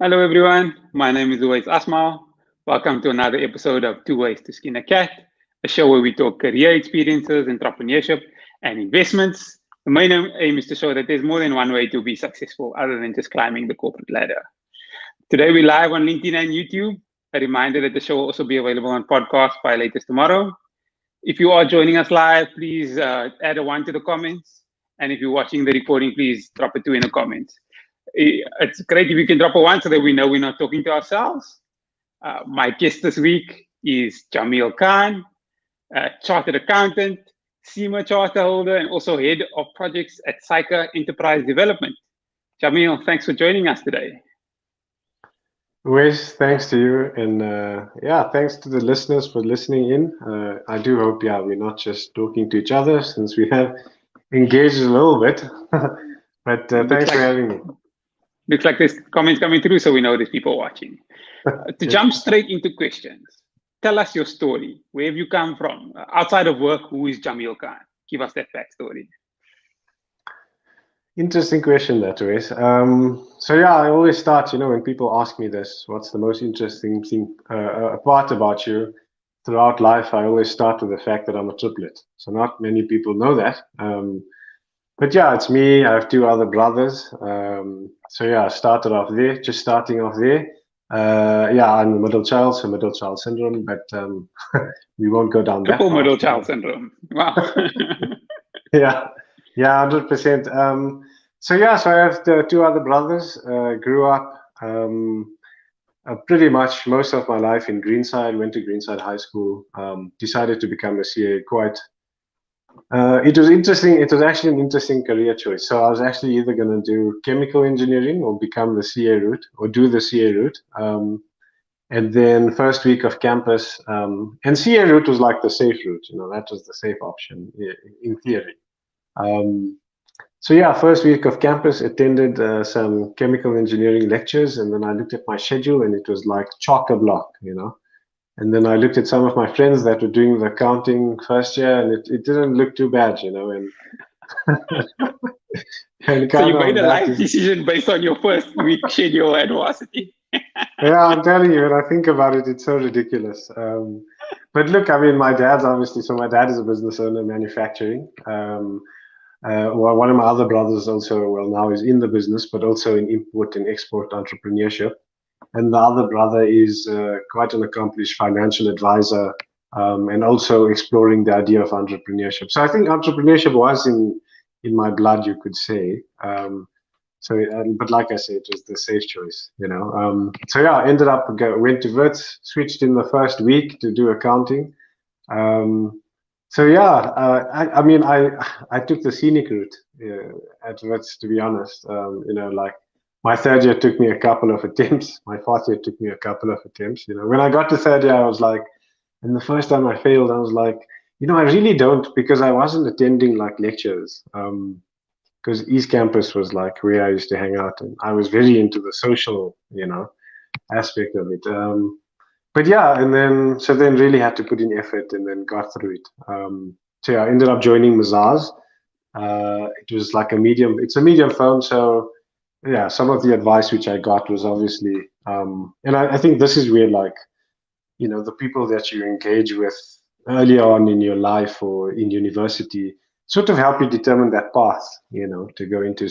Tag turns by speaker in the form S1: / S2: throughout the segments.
S1: Hello everyone, my name is Tooways Asmal. Welcome to another episode of Two Ways to Skin a Cat, a show where we talk career experiences, entrepreneurship, and investments. The main aim is to show that there's more than one way to be successful other than just climbing the corporate ladder. Today we're live on LinkedIn and YouTube. A reminder that the show will also be available on podcast by latest tomorrow. If you are joining us live, please add a 1 to the comments. And if you're watching the recording, please drop a 2 in the comments. It's great if you can drop a 1 so that we know we're not talking to ourselves. My guest this week is Jameel Khan, chartered accountant, CIMA charter holder, and also head of projects at SAICA Enterprise Development. Jameel, thanks for joining us today.
S2: Wes, thanks to you, and thanks to the listeners for listening in. I do hope, we're not just talking to each other since we have engaged a little bit, but thanks for having me.
S1: Looks like there's comments coming through, so we know there's people watching. To jump straight into questions, tell us your story. Where have you come from? Outside of work, who is Jameel Khan? Give us that backstory.
S2: Interesting question, that Wes. I always start, when people ask me this, what's the most interesting thing, part about you throughout life? I always start with the fact that I'm a triplet. So not many people know that. But it's me. I have 2 other brothers. I started off there, just starting off there. I'm the middle child, so middle child syndrome, but we won't go down that.
S1: Triple middle child syndrome. Wow.
S2: Yeah, 100%. So I have the 2 other brothers. Grew up pretty much most of my life in Greenside. Went to Greenside High School. Decided to become a CA quite. It was interesting. It was actually an interesting career choice. So I was actually either going to do chemical engineering or become the CA route or do the CA route. And then first week of campus, and CA route was like the safe route. That was the safe option in theory. First week of campus, attended some chemical engineering lectures, and then I looked at my schedule, and it was like chock-a-block, And then I looked at some of my friends that were doing the accounting first year, and it didn't look too bad, And,
S1: and so you made a life decision based on your first week schedule at varsity.
S2: Yeah, I'm telling you, when I think about it, it's so ridiculous. But look, my dad's obviously, so my dad is a business owner, manufacturing. One of my other brothers also, now is in the business, but also in import and export entrepreneurship. And the other brother is quite an accomplished financial advisor, and also exploring the idea of entrepreneurship. So I think entrepreneurship was in my blood, you could say. But like I said, it was the safe choice, I ended up went to Wits, switched in the first week to do accounting. I took the scenic route at Wits, to be honest. My third year took me a couple of attempts. My fourth year took me a couple of attempts. When I got to third year, I was like, and the first time I failed, I was like, I really don't, because I wasn't attending like lectures. Because East Campus was like where I used to hang out, and I was very into the social, aspect of it. And then really had to put in effort, and then got through it. I ended up joining Mazars. It was like it's a medium firm, so some of the advice which I got was obviously, and I think this is where the people that you engage with early on in your life or in university sort of help you determine that path, to go into.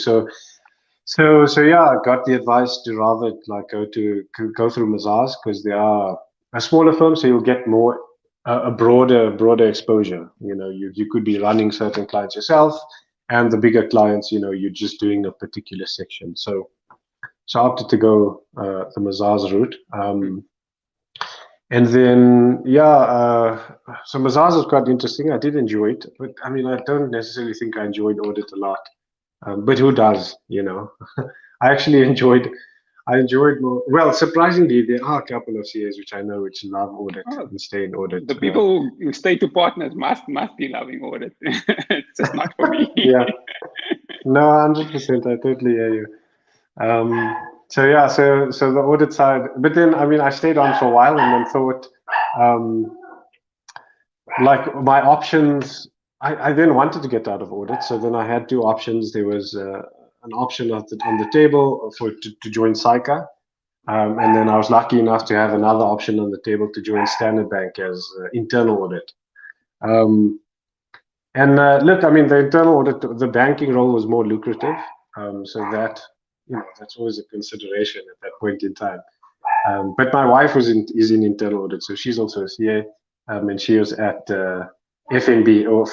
S2: I got the advice to rather go through Mazars, because they are a smaller firm, so you'll get more a broader exposure. You could be running certain clients yourself, and the bigger clients, you're just doing a particular section. So I opted to go the Mazars route. And then, so Mazars was quite interesting. I did enjoy it, but I don't necessarily think I enjoyed audit a lot. But who does, I actually enjoyed more. Well, surprisingly, there are a couple of CAs which I know which love audit and stay in audit.
S1: The people who stay to partners must be loving audit. It's just not for me.
S2: Yeah. No, 100%. I totally hear you. So the audit side, but then I stayed on for a while, and then thought, like my options. I then wanted to get out of audit, so then I had 2 options. There was an option on the table to join SAICA, And then I was lucky enough to have another option on the table to join Standard Bank as internal audit. Look, I mean, the internal audit, the banking role was more lucrative. So that, that's always a consideration at that point in time. But my wife is in internal audit, so she's also a CA, and she was at FNB or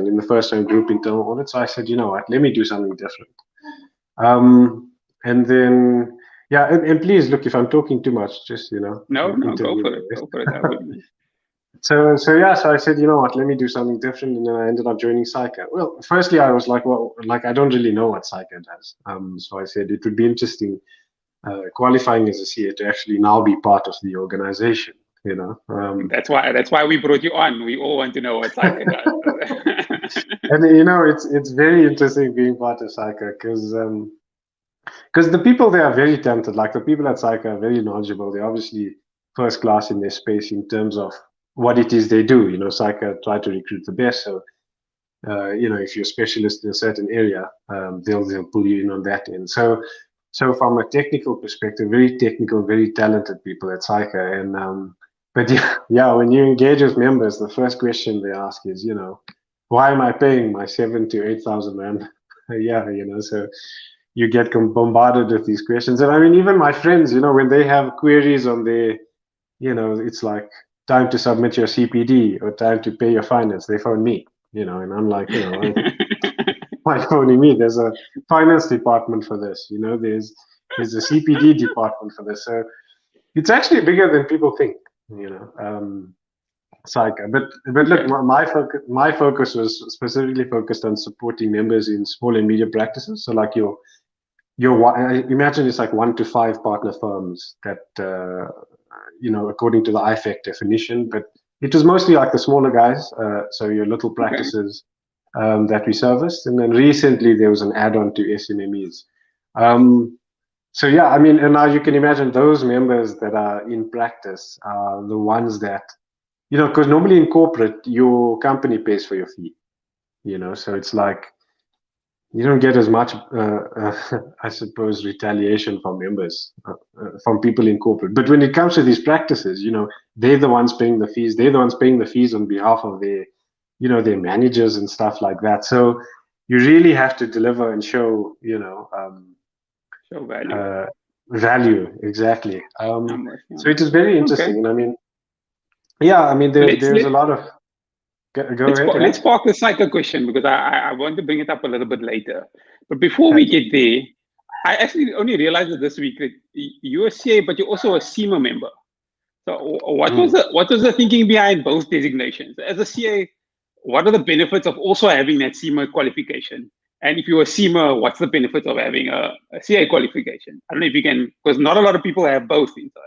S2: in the first round group internal audit. So I said, you know what, let me do something different. And then, yeah, and please look, if I'm talking too much, just
S1: No, go for it. Go for it.
S2: So I said, you know what, let me do something different, and then I ended up joining SAICA. Well, firstly, I was like, well, like I don't really know what SAICA does. So I said it would be interesting qualifying as a CA to actually now be part of the organization.
S1: That's why we brought you on. We all want to know what SAICA does.
S2: And it's very interesting being part of SAICA because the people there are very talented. Like the people at SAICA are very knowledgeable. They're obviously first class in their space in terms of what it is they do. SAICA try to recruit the best. So, if you're a specialist in a certain area, they'll pull you in on that end. So from a technical perspective, very technical, very talented people at SAICA. And but yeah, when you engage with members, the first question they ask is, why am I paying my 7,000 to 8,000 rand? Yeah, so you get bombarded with these questions. And I mean, even my friends, when they have queries on their, it's like time to submit your CPD or time to pay your finance, they phone me, and I'm like, why phoning me? There's a finance department for this, there's a CPD department for this. So it's actually bigger than people think, SAICA. But look, my focus was specifically focused on supporting members in small and medium practices. So like your imagine it's like 1 to 5 partner firms that according to the IFAC definition, but it was mostly like the smaller guys, so your little practices that we serviced. And then recently there was an add-on to SMMEs. So yeah, I mean, and now you can imagine those members that are in practice are the ones that, because normally in corporate, your company pays for your fee, so it's like, you don't get as much, I suppose, retaliation from members, from people in corporate. But when it comes to these practices, they're the ones paying the fees. They're the ones paying the fees on behalf of their, their managers and stuff like that. So you really have to deliver and show,
S1: show value.
S2: Value, exactly. So it is very interesting. Okay. And I mean, yeah, I mean, there's a lot of.
S1: Let's park the SAICA question because I want to bring it up a little bit later. But before we get there, I actually only realized this week that you're a CA, but you're also a CIMA member. So what was the thinking behind both designations? As a CA, what are the benefits of also having that CIMA qualification? And if you're a CIMA, what's the benefit of having a CA qualification? I don't know if you can, because not a lot of people have both in South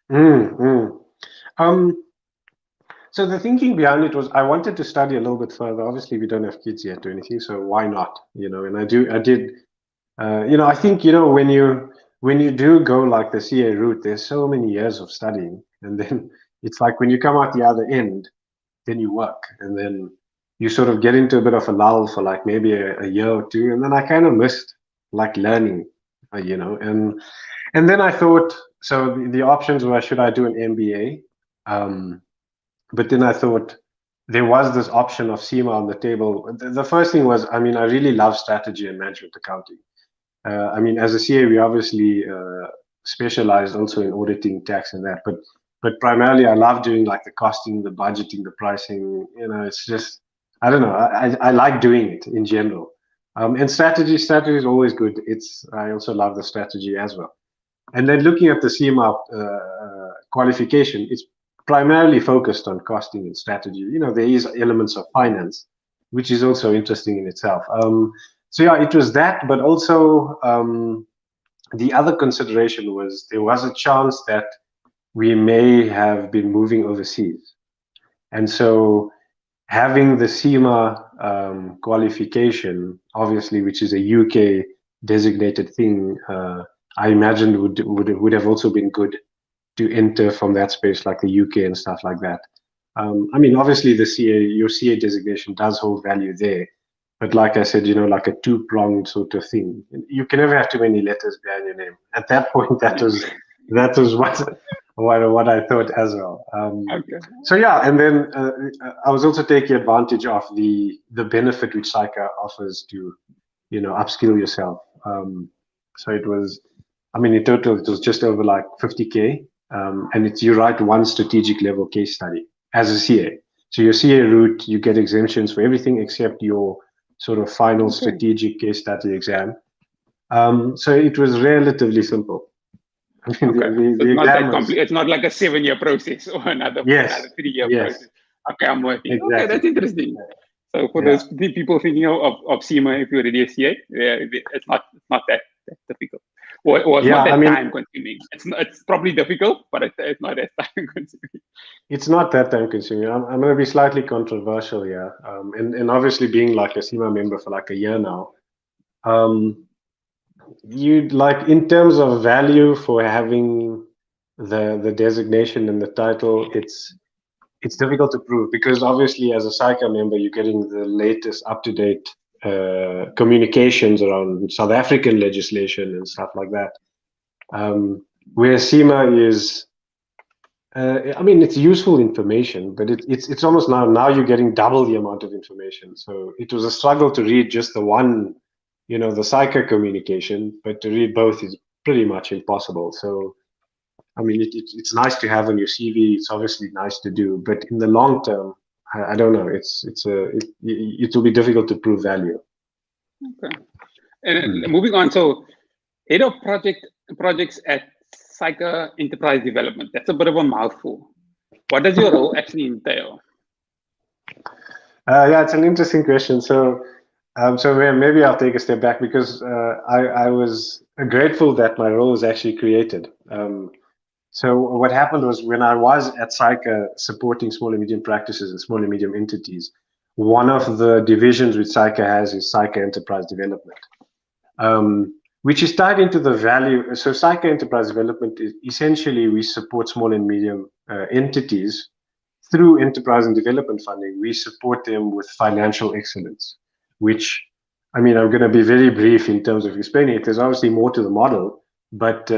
S1: Africa.
S2: So the thinking behind it was I wanted to study a little bit further. Obviously, we don't have kids yet or anything, so why not? And I did. I think when you do go like the CA route, there's so many years of studying, and then it's like when you come out the other end, then you work, and then you sort of get into a bit of a lull for like maybe a year or two, and then I kind of missed like learning, and then I thought, so the options were, should I do an MBA? But then I thought there was this option of CIMA on the table. The first thing was, I mean, I really love strategy and management accounting. I mean, as a CA, we obviously specialized also in auditing, tax, and that. But primarily, I love doing like the costing, the budgeting, the pricing. It's just, I don't know. I like doing it in general. And strategy is always good. I also love the strategy as well. And then looking at the CIMA qualification, it's primarily focused on costing and strategy. There is elements of finance, which is also interesting in itself. So yeah, it was that, but also the other consideration was there was a chance that we may have been moving overseas. And so having the CIMA qualification, obviously, which is a UK designated thing, I imagined would have also been good to enter from that space, like the UK and stuff like that. I mean, obviously, your CA designation does hold value there, but like I said, like a two-pronged sort of thing. You can never have too many letters behind your name. At that point, that was what I thought as well.
S1: Okay.
S2: So yeah, and then I was also taking advantage of the benefit which SAICA offers to, upskill yourself. So it was, in total, it was just over like 50K, and you write one strategic level case study as a CA. So your CA route, you get exemptions for everything except your sort of final strategic case study exam. So it was relatively simple.
S1: Okay. So it's not that complete. It's not like a 7-year process or another 3-year process. Okay, I'm working. Exactly. Okay, that's interesting. So for those people thinking of CIMA, if you're already a CA, it's not that difficult. Or it's not that time consuming. It's probably difficult, but it's not that time consuming.
S2: It's not that time consuming. I'm going to be slightly controversial here, and obviously being like a CIMA member for like a year now, you'd like in terms of value for having the designation and the title, it's difficult to prove because obviously as a SAICA member, you're getting the latest up-to-date communications around South African legislation and stuff like that. Where CIMA is, it's useful information, but it's almost now you're getting double the amount of information. So it was a struggle to read just the one, the SAICA communication, but to read both is pretty much impossible. So, it's nice to have on your CV. It's obviously nice to do, but in the long term, I don't know. It will be difficult to prove value.
S1: Okay. And moving on, so head of projects at SAICA Enterprise Development. That's a bit of a mouthful. What does your role actually entail?
S2: Yeah, it's an interesting question. So maybe I'll take a step back because I was grateful that my role was actually created. So what happened was when I was at SAICA supporting small and medium practices and small and medium entities, one of the divisions which SAICA has is SAICA Enterprise Development, which is tied into the value. So SAICA Enterprise Development is essentially we support small and medium entities through enterprise and development funding. We support them with financial excellence, which, I'm going to be very brief in terms of explaining it. There's obviously more to the model, but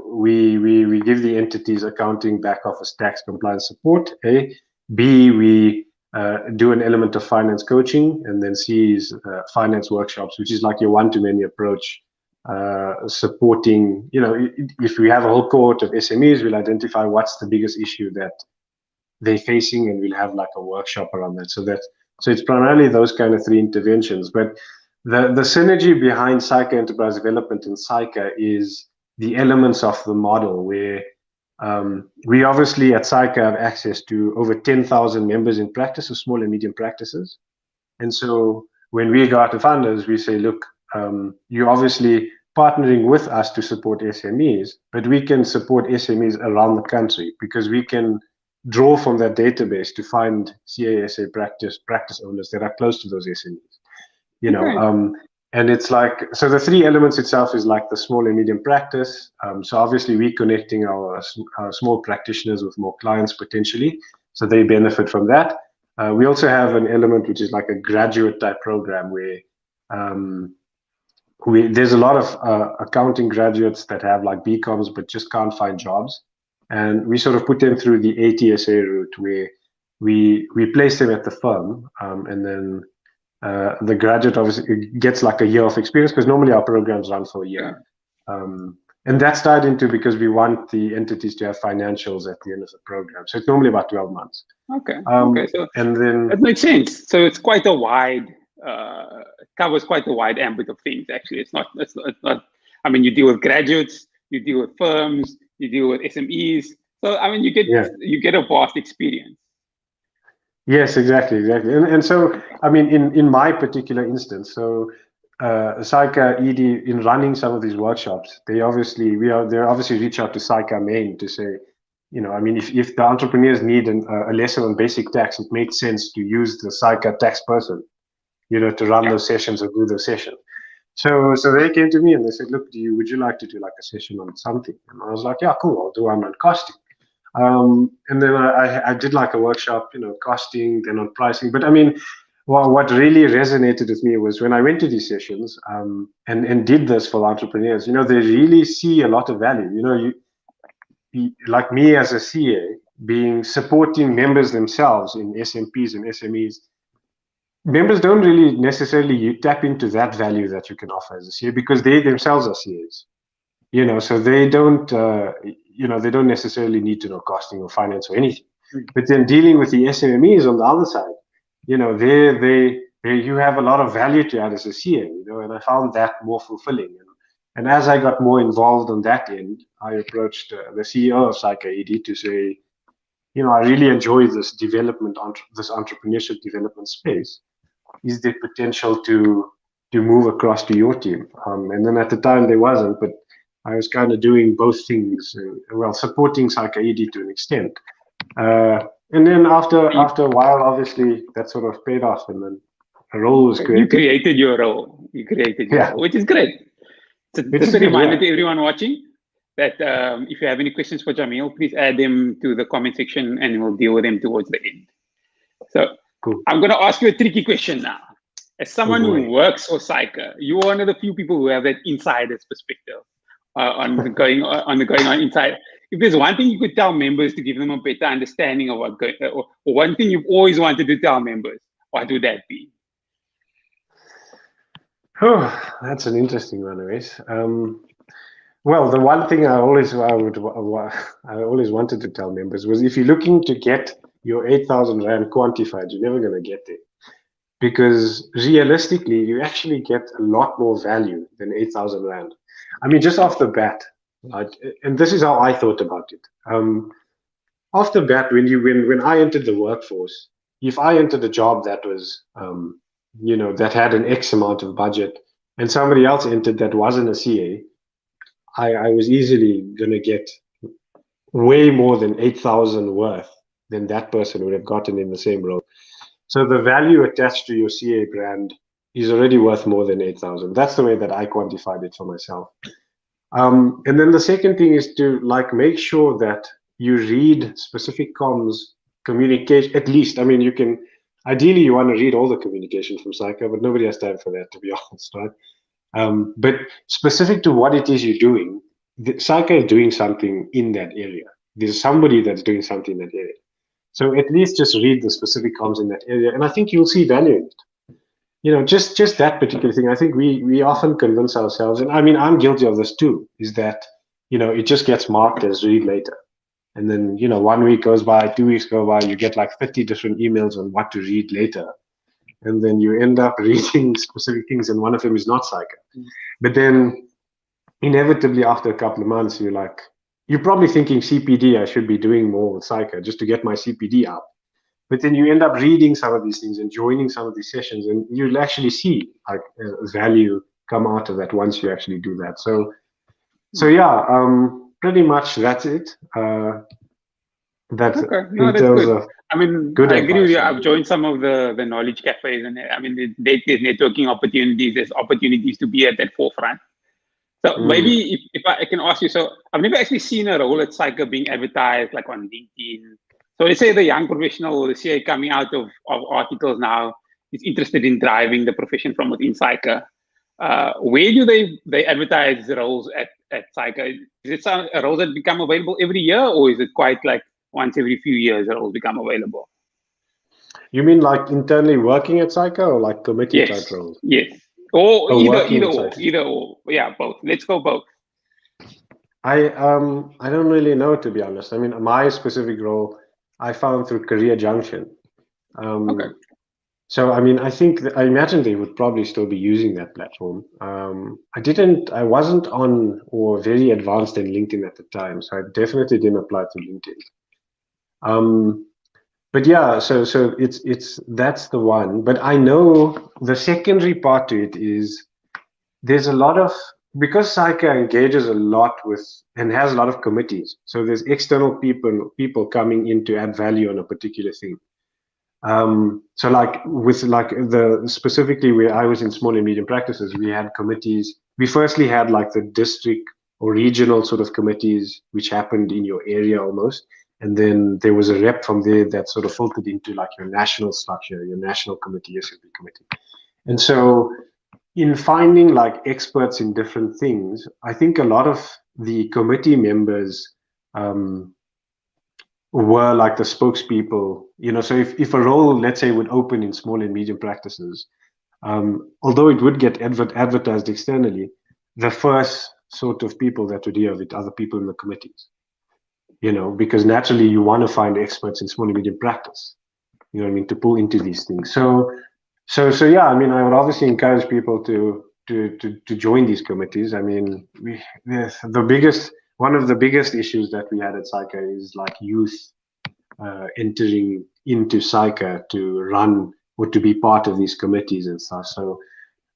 S2: we give the entities accounting, back office, tax, compliance support. A, B, we do an element of finance coaching, and then C is finance workshops, which is like your one-to-many approach, supporting. If we have a whole cohort of SMEs, we'll identify what's the biggest issue that they're facing, and we'll have like a workshop around that. So it's primarily those kind of three interventions. But the synergy behind SAICA Enterprise Development and SAICA is the elements of the model where we obviously at SAICA have access to over 10,000 members in practice of small and medium practices. And so when we go out to funders, we say, look, you're obviously partnering with us to support SMEs, but we can support SMEs around the country because we can draw from that database to find CASA practice owners that are close to those SMEs. And it's like, so the three elements itself is like the small and medium practice. So obviously we're connecting our small practitioners with more clients potentially, so they benefit from that. We also have an element which is like a graduate type program where there's a lot of accounting graduates that have like BComs but just can't find jobs. And we sort of put them through the ATSA route where we place them at the firm, and then the graduate obviously gets like a year of experience because normally our programs run for a year. And that's tied into because we want the entities to have financials at the end of the program. So it's normally about 12 months.
S1: Okay. So and then that makes sense. So it's quite a wide, it covers quite a wide ambit of things. Actually, it's not. You deal with graduates, you deal with firms, you deal with SMEs. So you get a vast experience.
S2: Yes, exactly. And so in my particular instance, so SAICA ED in running some of these workshops, they obviously reach out to SAICA main to say, if the entrepreneurs need a lesson on basic tax, it makes sense to use the SAICA tax person, to run those sessions or do those sessions. So they came to me and they said, look, would you like to do like a session on something? And I was like, yeah, cool, I'll do one on costing. And then I did like a workshop, costing, then on pricing. But Well, what really resonated with me was when I went to these sessions and did this for entrepreneurs. You know, they really see a lot of value. You know, like me as a CA, being supporting members themselves in SMPs and SMEs. Members don't really necessarily tap into that value that you can offer as a CA because they themselves are CAs. You know, so they don't, they don't necessarily need to know costing or finance or anything. But then dealing with the SMEs on the other side, you know, you have a lot of value to add as a CA, you know, and I found that more fulfilling. And as I got more involved on that end, I approached the CEO of SAICA ED to say, you know, I really enjoy this development, this entrepreneurship development space. Is there potential to move across to your team? And then at the time there wasn't, but I was kind of doing both things, well, supporting SAICA ED to an extent. And then after a while, obviously, that sort of paid off, and then a role was created.
S1: You created your role. You created your role, which is great. So just a reminder to everyone watching that if you have any questions for Jameel, please add them to the comment section, and we'll deal with them towards the end. So cool. I'm going to ask you a tricky question now. As someone who works for SAICA, you're one of the few people who have that insider's perspective on the going on inside. If there's one thing you could tell members to give them a better understanding of what or one thing you've always wanted to tell members, what would that be?
S2: Oh, that's an interesting one, Ace. Well, the one thing I always wanted to tell members was, if you're looking to get your 8,000 Rand quantified, you're never going to get there. Because realistically, you actually get a lot more value than 8,000 Rand. I mean, just off the bat, right? And this is how I thought about it. Off the bat, when I entered the workforce, if I entered a job that was, that had an X amount of budget, and somebody else entered that wasn't a CA, I was easily going to get way more than 8,000 worth than that person would have gotten in the same role. So the value attached to your CA brand is already worth more than 8,000. That's the way that I quantified it for myself. And then the second thing is to make sure that you read specific comms communication, at least. I mean, ideally you want to read all the communication from SAICA, but nobody has time for that, to be honest, right? But specific to what it is you're doing, SAICA is doing something in that area. There's somebody that's doing something in that area. So at least just read the specific comms in that area, and I think you'll see value in it. You know, just that particular thing. I think we often convince ourselves, and I mean, I'm guilty of this too, is that, it just gets marked as read later. And then, 1 week goes by, 2 weeks go by, you get like 50 different emails on what to read later. And then you end up reading specific things, and one of them is not SAICA. But then inevitably after a couple of months, you're probably thinking CPD, I should be doing more with SAICA just to get my CPD up. But then you end up reading some of these things and joining some of these sessions, and you'll actually see value come out of that once you actually do that. So yeah, pretty much that's it. That's
S1: okay. No, that's good. I mean, I agree with you. I've joined some of the knowledge cafes, and I mean, there's networking opportunities. There's opportunities to be at that forefront. So maybe if I can ask you, so I've never actually seen a role at SAICA being advertised like on LinkedIn. So let's say the young professional, the CA coming out of articles now is interested in driving the profession from within SAICA. Where do they advertise roles at SAICA? Is it a role that become available every year, or is it quite like once every few years roles become available?
S2: You mean like internally working at SAICA, or like committee type roles?
S1: Yes. Or either or. Yeah, both. Let's go both.
S2: I don't really know, to be honest. I mean, my specific role I found through Career Junction.
S1: Okay.
S2: So I mean, I imagine they would probably still be using that platform. I wasn't on or very advanced in LinkedIn at the time, so I definitely didn't apply to LinkedIn. But yeah, so that's the one. But I know the secondary part to it is there's a lot of, because SAICA engages a lot with and has a lot of committees. So there's external people coming in to add value on a particular thing. So specifically where I was in small and medium practices, we had committees. We firstly had like the district or regional sort of committees, which happened in your area almost. And then there was a rep from there that sort of filtered into like your national structure, your national committee, SAP committee. And so in finding like experts in different things, I think a lot of the committee members were like the spokespeople, so if a role, let's say, would open in small and medium practices, although it would get advertised externally, the first sort of people that would hear of it are the people in the committees, because naturally you want to find experts in small and medium practice, to pull into these things. So yeah, I mean, I would obviously encourage people to join these committees. I mean, one of the biggest issues that we had at SAICA is like youth entering into SAICA to run or to be part of these committees and stuff. So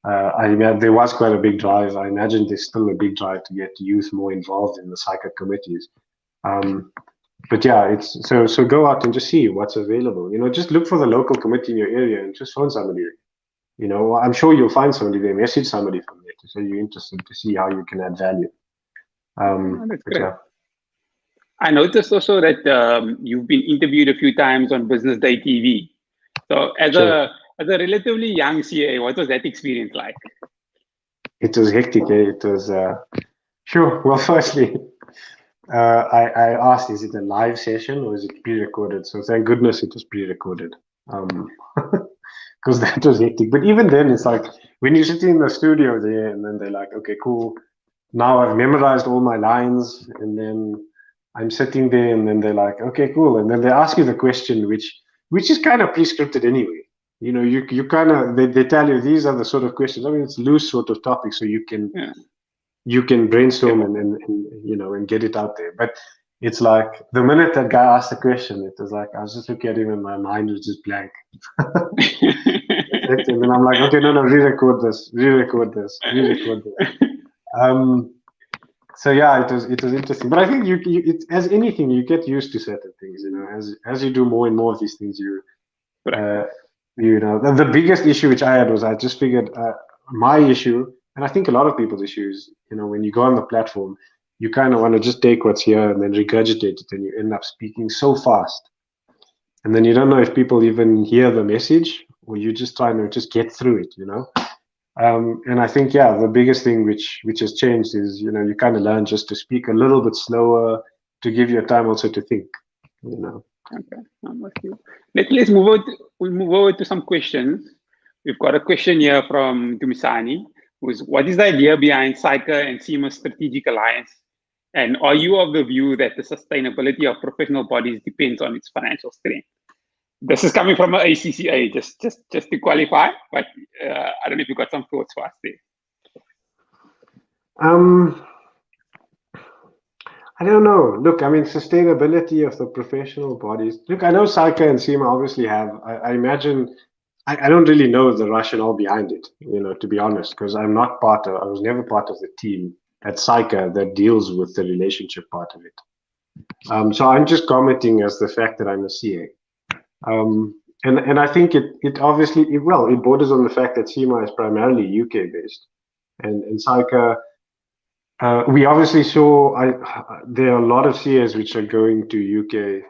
S2: there was quite a big drive. I imagine there's still a big drive to get youth more involved in the SAICA committees. But yeah, it's so go out and just see what's available. Just look for the local committee in your area and just phone somebody. I'm sure you'll find somebody there. Message somebody from there to say you're interested to see how you can add value.
S1: That's great.
S2: Yeah.
S1: I noticed also that you've been interviewed a few times on Business Day TV. So as a relatively young CA, what was that experience like?
S2: It was hectic. It was sure. Well, firstly, I asked, is it a live session or is it pre-recorded? So thank goodness it was pre-recorded, because that was hectic. But even then, it's like when you're sitting in the studio there, and then they're like, okay, cool. Now I've memorized all my lines, and then I'm sitting there, and then they're like, okay, cool. And then they ask you the question, which is kind of pre-scripted anyway. You kind of, they tell you these are the sort of questions. I mean, it's loose sort of topics, so you can brainstorm and get it out there. But it's like the minute that guy asked the question, it was like I was just looking at him and my mind was just blank. And then I'm like, okay, no, re-record this. So yeah, it was interesting. But I think it, as anything, you get used to certain things. As you do more and more of these things, the biggest issue which I had was I just figured my issue, and I think a lot of people's issues, when you go on the platform, you kind of want to just take what's here and then regurgitate it, and you end up speaking so fast, and then you don't know if people even hear the message, or you're just trying to just get through it, and I think, yeah, the biggest thing which has changed is, you kind of learn just to speak a little bit slower, to give you time also to think,
S1: Okay, I'm with you. Let's move over to some questions. We've got a question here from Dumisani, what is the idea behind SAICA and SIMA strategic alliance? And are you of the view that the sustainability of professional bodies depends on its financial strength? This is coming from an ACCA, just to qualify, but I don't know if you've got some thoughts for us there.
S2: I don't know. Look, I mean, sustainability of the professional bodies. Look, I know SAICA and SIMA obviously have, I imagine, I don't really know the rationale behind it, to be honest, because I was never part of the team at SAICA that deals with the relationship part of it. So I'm just commenting as the fact that I'm a CA. And I think it obviously, it borders on the fact that SIMA is primarily UK based, and SAICA, we obviously saw, there are a lot of CAs which are going to UK,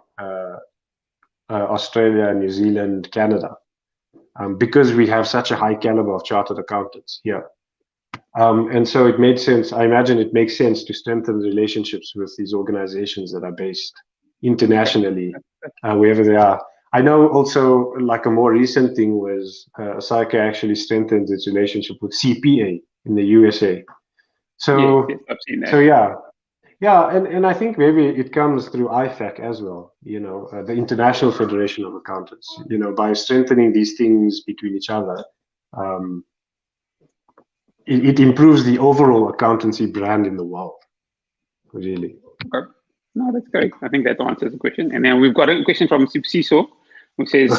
S2: Australia, New Zealand, Canada, because we have such a high caliber of chartered accountants here. And so it made sense. I imagine it makes sense to strengthen relationships with these organizations that are based internationally, wherever they are. I know also, like, a more recent thing was SAICA actually strengthened its relationship with CPA in the USA. So,
S1: yes, I've seen that.
S2: So yeah, and I think maybe it comes through IFAC as well, the International Federation of Accountants, by strengthening these things between each other, it improves the overall accountancy brand in the world, really.
S1: Okay. No, that's great. I think that answers the question. And then we've got a question from Sipsiso, who says,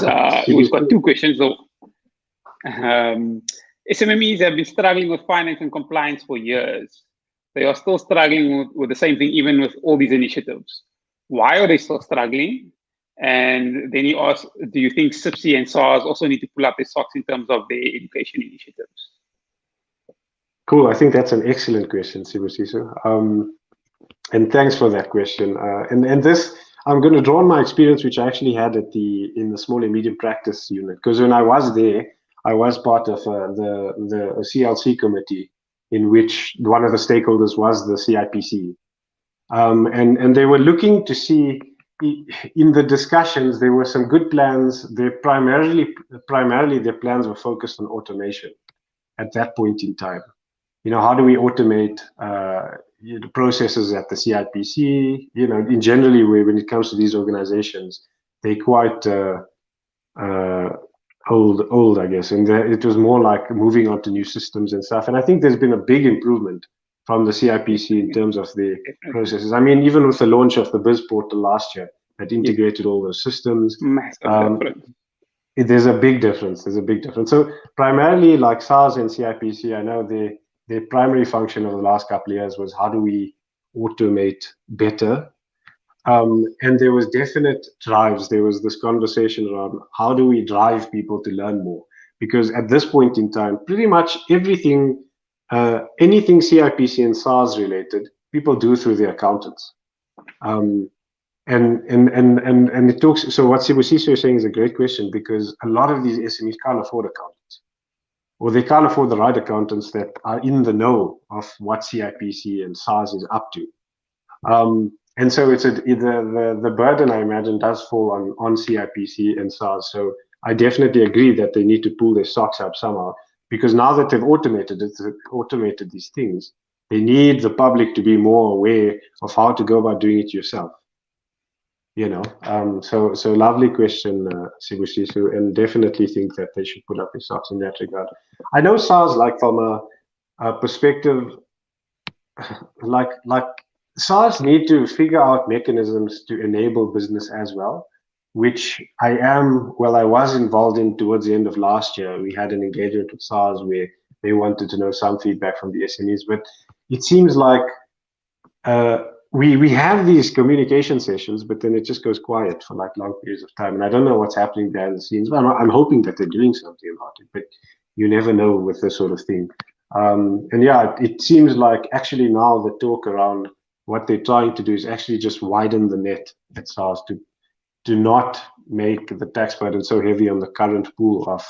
S1: we've got two questions. So, SMMEs have been struggling with finance and compliance for years. They are still struggling with the same thing, even with all these initiatives. Why are they still struggling? And then he asks, do you think SIPSI and SARS also need to pull up their socks in terms of their education initiatives?
S2: Cool. I think that's an excellent question, Sibusiso. And thanks for that question. And this, I'm going to draw on my experience, which I actually had in the small and medium practice unit. Because when I was there, I was part of the CLC committee, in which one of the stakeholders was the CIPC. And they were looking to see, in the discussions, there were some good plans. They primarily their plans were focused on automation at that point in time. How do we automate the processes at the CIPC? In generally, when it comes to these organizations, they're quite old, I guess. And it was more like moving on to new systems and stuff. And I think there's been a big improvement from the CIPC in terms of the processes. I mean, even with the launch of the Biz Portal last year, that integrated all those systems. There's a big difference. So primarily, like SARS and CIPC, I know their primary function over the last couple of years was how do we automate better. And there was definite drives. There was this conversation around how do we drive people to learn more? Because at this point in time, pretty much everything, anything CIPC and SARS related, people do through their accountants. And it talks. So what Sibusiso is saying is a great question, because a lot of these SMEs can't afford accountants, or they can't afford the right accountants that are in the know of what CIPC and SARS is up to. And so it's the burden, I imagine, does fall on CIPC and SARS. So I definitely agree that they need to pull their socks up somehow, because now that they've automated these things, they need the public to be more aware of how to go about doing it yourself. So lovely question, Sibusiso, and definitely think that they should pull up their socks in that regard. I know SARS, like from a perspective, like SARS need to figure out mechanisms to enable business as well, which I was involved in towards the end of last year. We had an engagement with SARS where they wanted to know some feedback from the SMEs, but it seems like we have these communication sessions, but then it just goes quiet for like long periods of time. And I don't know what's happening behind the scenes. Well, I'm hoping that they're doing something about it, but you never know with this sort of thing. And yeah, it seems like actually now the talk around what they're trying to do is actually just widen the net at SARS to not make the tax burden so heavy on the current pool of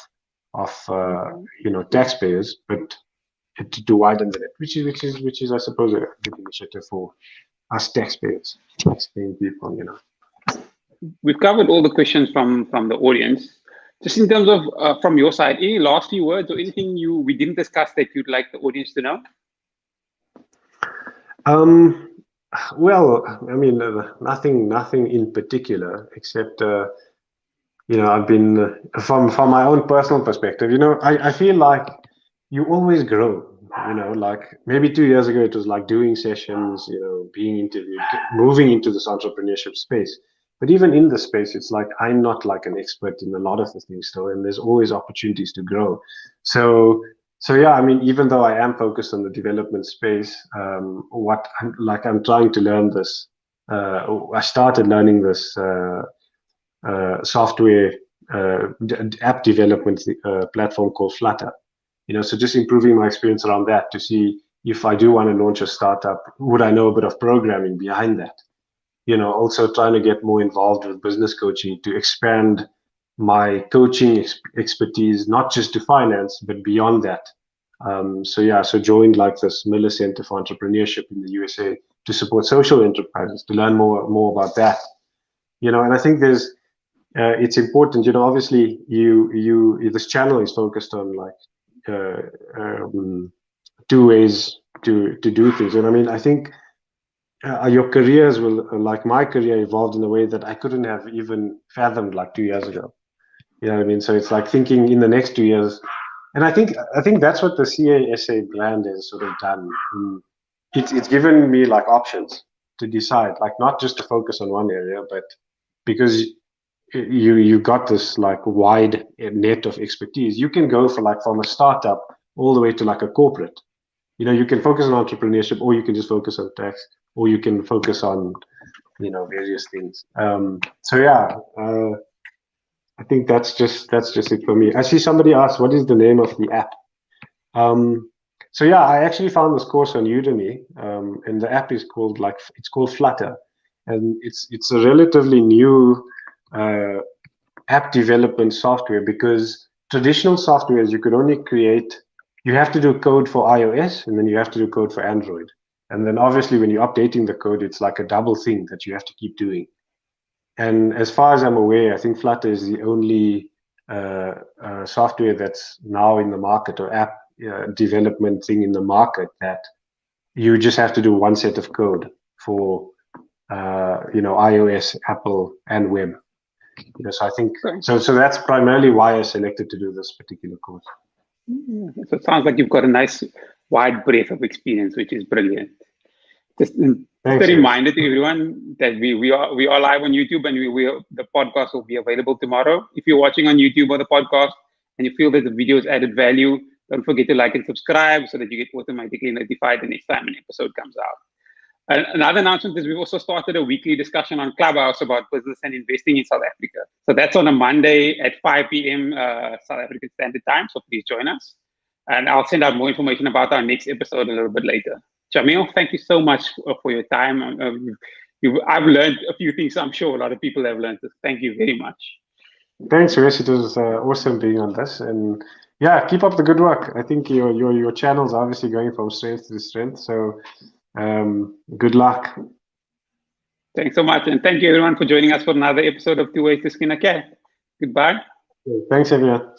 S2: taxpayers, but to widen the net, which is I suppose a good initiative for us taxpayers, taxpaying people.
S1: We've covered all the questions from the audience. Just in terms of from your side, any last few words or anything we didn't discuss that you'd like the audience to know?
S2: Well, I mean, nothing in particular, except I've been from my own personal perspective. I feel like you always grow. Like maybe 2 years ago, it was like doing sessions, being interviewed, moving into this entrepreneurship space. But even in this space, it's like I'm not like an expert in a lot of the things still, and there's always opportunities to grow. So yeah, I mean, even though I am focused on the development space, I'm trying to learn this. I started learning this software app development platform called Flutter. So just improving my experience around that to see if I do want to launch a startup, would I know a bit of programming behind that? Also trying to get more involved with business coaching to expand my coaching expertise, not just to finance, but beyond that. So joined like this Miller Center for Entrepreneurship in the USA to support social enterprises, to learn more about that. And I think it's important, obviously this channel is focused on like two ways to do things. And I mean, I think your careers will, like my career, evolved in a way that I couldn't have even fathomed like 2 years ago. You know what I mean? So it's like thinking in the next 2 years, and I think that's what the CA brand has sort of done. It's given me like options to decide, like not just to focus on one area, but because you got this like wide net of expertise, you can go from a startup all the way to like a corporate. You can focus on entrepreneurship, or you can just focus on tax, or you can focus on various things. So yeah, I think that's just it for me. I see somebody asked, what is the name of the app? So yeah, I actually found this course on Udemy, and the app is called Flutter, and it's a relatively new app development software, because traditional softwares you could only create, you have to do code for iOS and then you have to do code for Android. And then obviously when you're updating the code, it's like a double thing that you have to keep doing. And as far as I'm aware, I think Flutter is the only software that's now in the market, or app development thing in the market, that you just have to do one set of code for iOS, Apple, and web. So I think so that's primarily why I selected to do this particular course.
S1: So it sounds like you've got a nice wide breadth of experience, which is brilliant. Just a reminder to everyone that we are live on YouTube, and the podcast will be available tomorrow. If you're watching on YouTube or the podcast and you feel that the video has added value, don't forget to like and subscribe so that you get automatically notified the next time an episode comes out. Another announcement is we've also started a weekly discussion on Clubhouse about business and investing in South Africa. So that's on a Monday at 5 p.m. South African Standard Time. So please join us. And I'll send out more information about our next episode a little bit later. Jameel, thank you so much for your time. I've learned a few things. I'm sure a lot of people have learned. Thank you very much.
S2: Thanks, Wes. It was awesome being on this. And yeah, keep up the good work. I think your channel's obviously going from strength to strength. So good luck.
S1: Thanks so much. And thank you everyone for joining us for another episode of Tooways to Skin a Cat. Goodbye.
S2: Thanks, everyone.